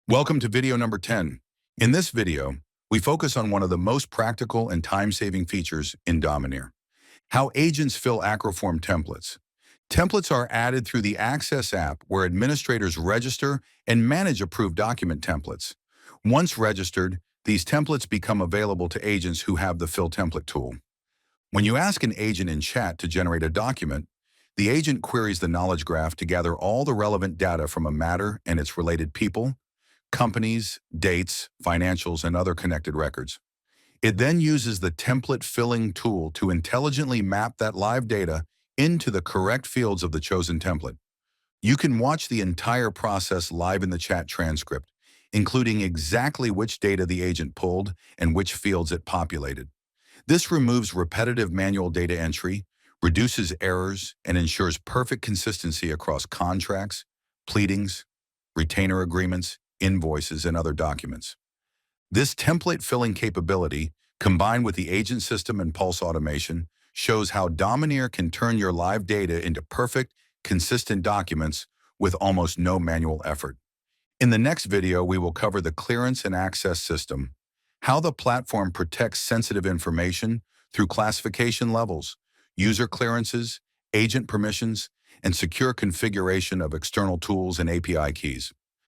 Welcome to video number 10. In this video, we focus on one of the most practical and time-saving features in Dominir: how agents fill AcroForm templates. Templates are added through the Access app where administrators register and manage approved document templates. Once registered, these templates become available to agents who have the Fill Template tool. When you ask an agent in chat to generate a document, the agent queries the knowledge graph to gather all the relevant data from a matter and its related people, companies, dates, financials, and other connected records. It then uses the template filling tool to intelligently map that live data into the correct fields of the chosen template. You can watch the entire process live in the chat transcript, including exactly which data the agent pulled and which fields it populated. This removes repetitive manual data entry, reduces errors, and ensures perfect consistency across contracts, pleadings, retainer agreements, invoices, and other documents. This template filling capability, combined with the agent system and pulse automation, shows how Dominir can turn your live data into perfect, consistent documents with almost no manual effort. In the next video, we will cover the clearance and access system, how the platform protects sensitive information through classification levels, user clearances, agent permissions, and secure configuration of external tools and API keys.